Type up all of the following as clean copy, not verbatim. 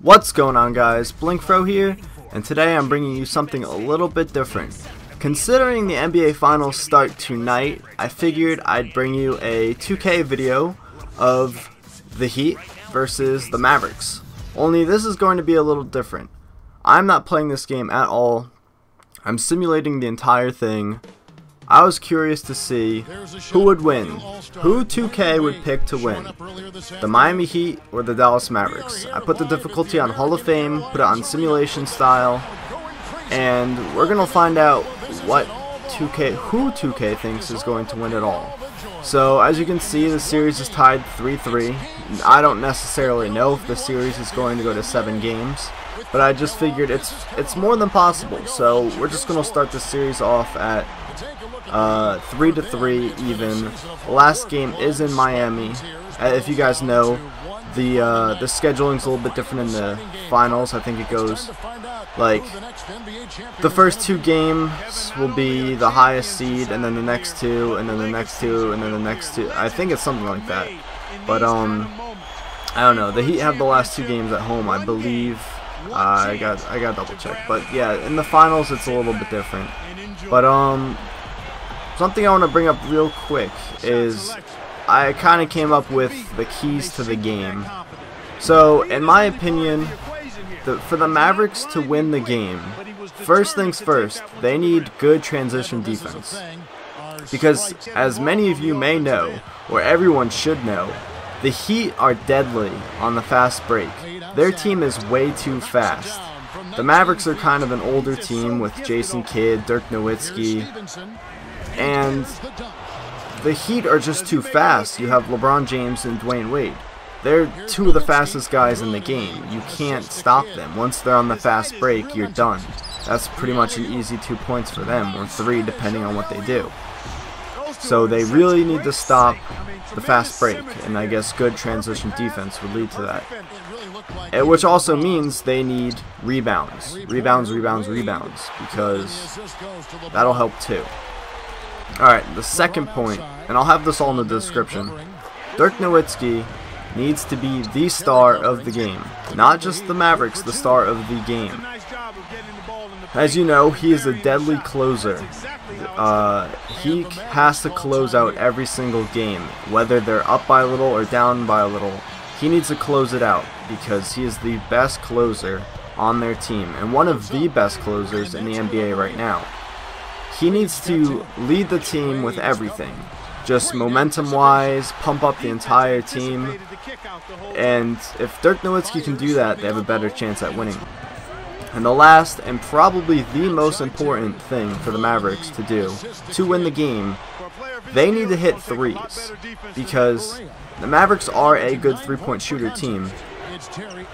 What's going on, guys? blinkFRO here, and today I'm bringing you something a little bit different. Considering the NBA Finals start tonight, I figured I'd bring you a 2K video of the Heat versus the Mavericks. Only this is going to be a little different. I'm not playing this game at all. I'm simulating the entire thing. I was curious to see who would win, who 2K would pick to win, the Miami Heat or the Dallas Mavericks. I put the difficulty on Hall of Fame, put it on simulation style, and we're going to find out who 2K thinks is going to win it all. So as you can see, the series is tied 3-3. I don't necessarily know if the series is going to go to 7 games, but I just figured it's more than possible. So we're just going to start the series off at 3-3 even. The last game is in Miami. If you guys know, the scheduling's a little bit different in the finals. I think it goes like the first 2 games will be the highest seed, and then the next 2, and then the next 2, and then the next 2. I think it's something like that. But I don't know. The Heat have the last 2 games at home, I believe. I got double check. But yeah, in the finals it's a little bit different. But something I want to bring up real quick is I kind of came up with the keys to the game. So, in my opinion, for the Mavericks to win the game, first things first, they need good transition defense. Because, as many of you may know, or everyone should know, the Heat are deadly on the fast break. Their team is way too fast. The Mavericks are kind of an older team with Jason Kidd, Dirk Nowitzki, and the Heat are just too fast. You have LeBron James and Dwayne Wade. They're 2 of the fastest guys in the game. You can't stop them. Once they're on the fast break, you're done. That's pretty much an easy 2 points for them, or 3 depending on what they do. So they really need to stop the fast break, and I guess good transition defense would lead to that. Which also means they need rebounds. Rebounds, because that'll help too. Alright, the second point, and I'll have this all in the description. Dirk Nowitzki needs to be the star of the game. Not just the Mavericks, the star of the game. As you know, he is a deadly closer. He has to close out every single game, whether they're up by a little or down by a little. He needs to close it out because he is the best closer on their team and one of the best closers in the NBA right now. He needs to lead the team with everything, just momentum-wise, pump up the entire team, and if Dirk Nowitzki can do that, they have a better chance at winning. And the last, and probably the most important thing for the Mavericks to do to win the game, they need to hit threes, because the Mavericks are a good three-point shooter team,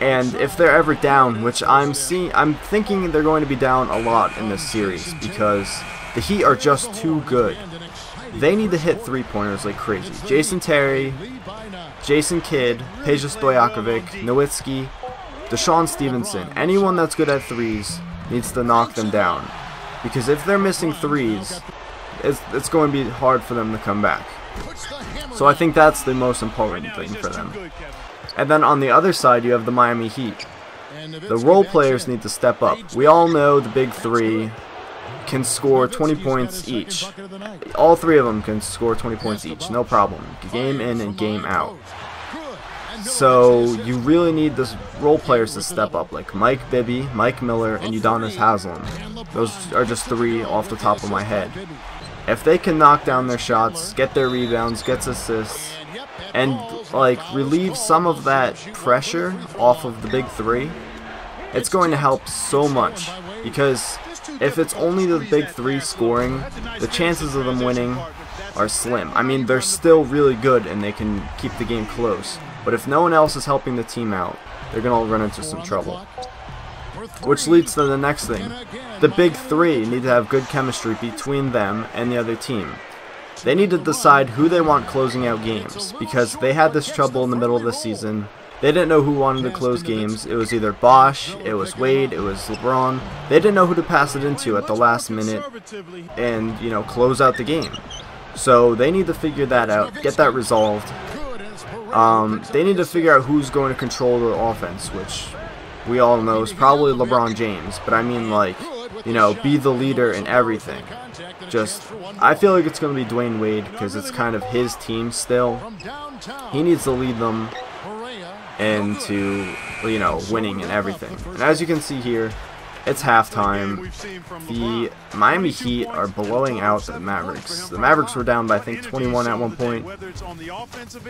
and if they're ever down, which I'm thinking they're going to be down a lot in this series, because the Heat are just too good. They need to hit 3-pointers like crazy. Jason Terry, Jason Kidd, Peja Stojakovic, Nowitzki, Deshaun Stevenson, anyone that's good at threes needs to knock them down. Because if they're missing threes, it's going to be hard for them to come back. So I think that's the most important thing for them. And then on the other side, you have the Miami Heat. The role players need to step up. We all know the big 3 can score 20 points each. All 3 of them can score 20 points each, no problem. Game in and game out. So you really need the role players to step up, like Mike Bibby, Mike Miller, and Udonis Haslem. Those are just 3 off the top of my head. If they can knock down their shots, get their rebounds, get assists, and like relieve some of that pressure off of the big 3, it's going to help so much. Because if it's only the big 3 scoring, the chances of them winning are slim. I mean, they're still really good and they can keep the game close. But if no one else is helping the team out, they're going to run into some trouble. Which leads to the next thing. The big 3 need to have good chemistry between them and the other team. They need to decide who they want closing out games, because they had this trouble in the middle of the season. They didn't know who wanted to close games. It was either Bosh, it was Wade, it was LeBron. They didn't know who to pass it into at the last minute and, you know, close out the game. So they need to figure that out, get that resolved. They need to figure out who's going to control the offense, which we all know is probably LeBron James, but I mean, like, you know, be the leader in everything. I feel like it's going to be Dwayne Wade because it's kind of his team still. He needs to lead them into, you know, winning and everything. And as you can see here, it's halftime. The Miami Heat are blowing out the Mavericks. The Mavericks were down by, I think, 21 at one point,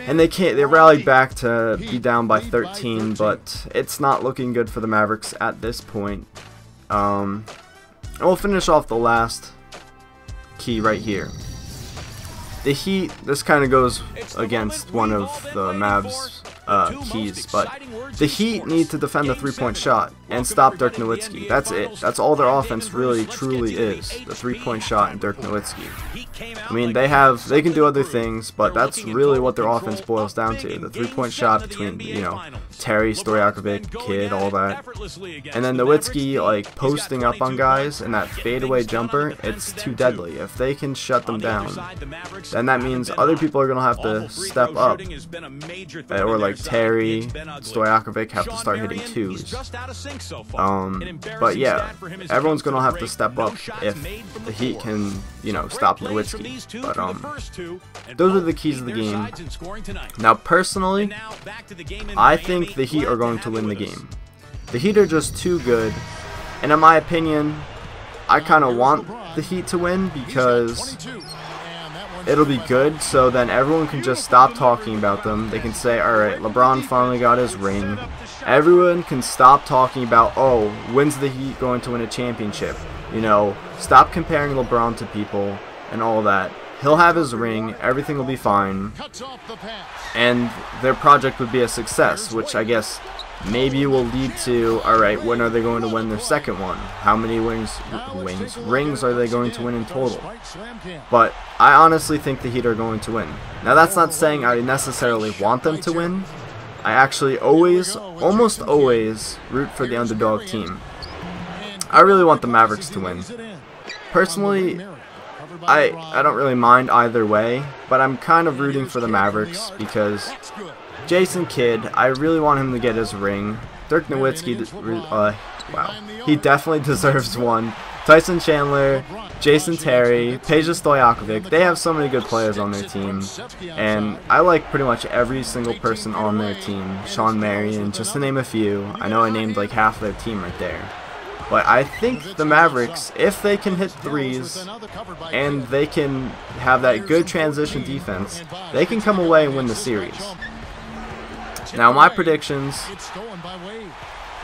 and they rallied back to be down by 13, but it's not looking good for the Mavericks at this point. And we'll finish off the last key right here. The Heat, this kind of goes against one of the Mavs keys, but the Heat need to defend the three-point shot and stop Dirk Nowitzki. That's it. That's all their offense really truly is, the three-point shot and Dirk Nowitzki. I mean, they can do other things, but that's really what their offense boils down to, the three-point shot between, you know, Terry, Stojakovic, Kidd, all that. And then Nowitzki, like, posting up on guys and that fadeaway jumper, it's too deadly. If they can shut them down, then that means other people are going to have to step up, or like Terry, Stojakovic have to start hitting twos. But yeah, everyone's going to have to step up if the Heat can, you know, stop Nowitzki. But those are the keys of the game. Now, personally, I think the Heat are going to win the game. The Heat are just too good, and in my opinion, I kind of want the Heat to win because it'll be good, so then everyone can just stop talking about them. They can say, alright, LeBron finally got his ring. Everyone can stop talking about, oh, when's the Heat going to win a championship? You know, stop comparing LeBron to people and all that. He'll have his ring, everything will be fine, and their project would be a success, which I guess maybe will lead to, alright, when are they going to win their second one? How many rings are they going to win in total? But I honestly think the Heat are going to win. Now, that's not saying I necessarily want them to win. I actually almost always root for the underdog team. I really want the Mavericks to win. Personally, I don't really mind either way, but I'm kind of rooting for the Mavericks because Jason Kidd, I really want him to get his ring. Dirk Nowitzki, wow, he definitely deserves one. Tyson Chandler, Jason Terry, Peja Stojakovic, they have so many good players on their team, and I like pretty much every single person on their team. Sean Marion, just to name a few. I know I named like half of their team right there. But I think the Mavericks, if they can hit threes and they can have that good transition defense, they can come away and win the series. Now, my predictions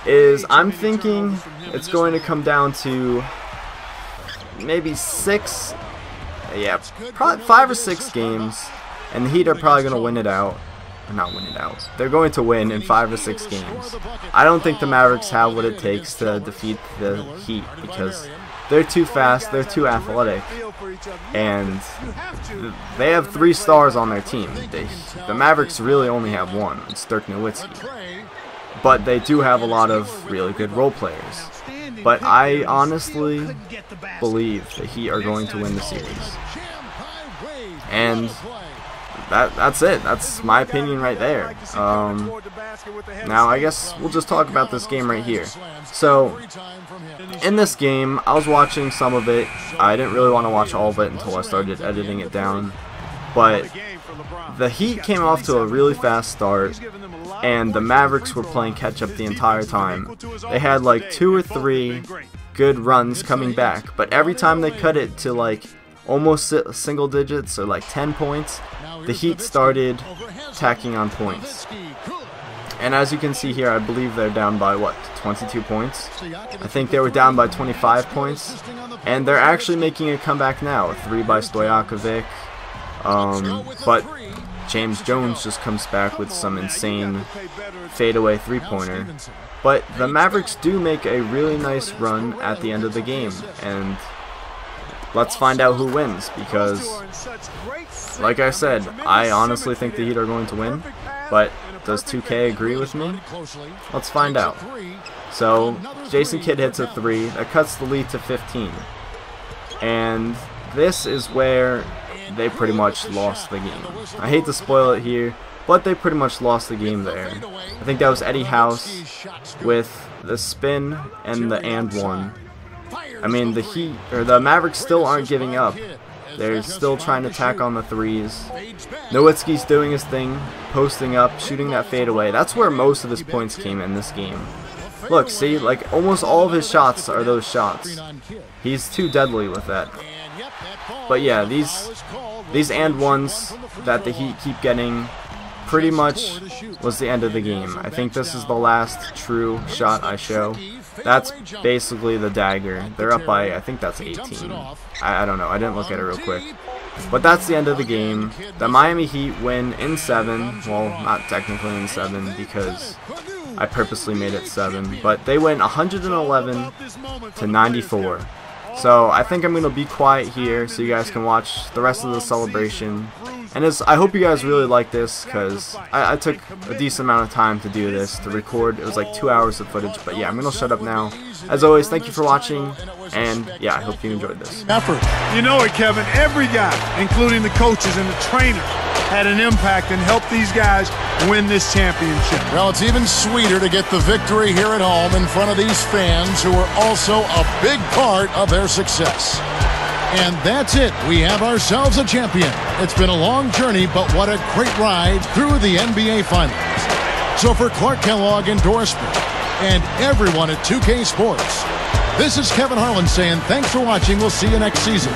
is I'm thinking it's going to come down to maybe probably 5 or 6 games, and the Heat are probably going to win it out. Not win it out. They're going to win in 5 or 6 games. I don't think the Mavericks have what it takes to defeat the Heat because they're too fast, they're too athletic, and they have 3 stars on their team. The Mavericks really only have one. It's Dirk Nowitzki. But they do have a lot of really good role players. But I honestly believe the Heat are going to win the series. And that's it. That's my opinion right there. Now, I guess we'll just talk about this game right here. So, in this game, I was watching some of it. I didn't really want to watch all of it until I started editing it down. But the Heat came off to a really fast start, and the Mavericks were playing catch-up the entire time. They had like 2 or 3 good runs coming back, but every time they cut it to like almost single digits or like 10 points, the Heat started tacking on points. And as you can see here, I believe they're down by, what, 22 points? I think they were down by 25 points. And they're actually making a comeback now. A 3 by Stojakovic. But James Jones just comes back with some insane fadeaway three-pointer. But the Mavericks do make a really nice run at the end of the game. And let's find out who wins, because, like I said, I honestly think the Heat are going to win, but does 2K agree with me? Let's find out. So, Jason Kidd hits a 3, that cuts the lead to 15, and this is where they pretty much lost the game. I hate to spoil it here, but they pretty much lost the game there. I think that was Eddie House with the spin and the and one. I mean, the Mavericks still aren't giving up. They're still trying to tack on the threes. Nowitzki's doing his thing, posting up, shooting that fadeaway. That's where most of his points came in this game. Look, see, like almost all of his shots are those shots. He's too deadly with that. But yeah, these and ones that the Heat keep getting pretty much was the end of the game. I think this is the last true shot I show. That's basically the dagger. They're up by, I think that's 18. I don't know. I didn't look at it real quick. But that's the end of the game. The Miami Heat win in 7. Well, not technically in 7 because I purposely made it 7. But they win 111 to 94. So I think I'm going to be quiet here so you guys can watch the rest of the celebration. And I hope you guys really like this because I took a decent amount of time to do this, to record. It was like 2 hours of footage, but yeah, I'm going to shut up now. As always, thank you for watching, and yeah, I hope you enjoyed this. Effort. You know it, Kevin. Every guy, including the coaches and the trainers, had an impact and helped these guys win this championship. Well, it's even sweeter to get the victory here at home in front of these fans who are also a big part of their success. And that's it. We have ourselves a champion. It's been a long journey, but what a great ride through the NBA Finals. So for Clark Kellogg endorsement and everyone at 2K Sports, this is Kevin Harlan saying thanks for watching. We'll see you next season.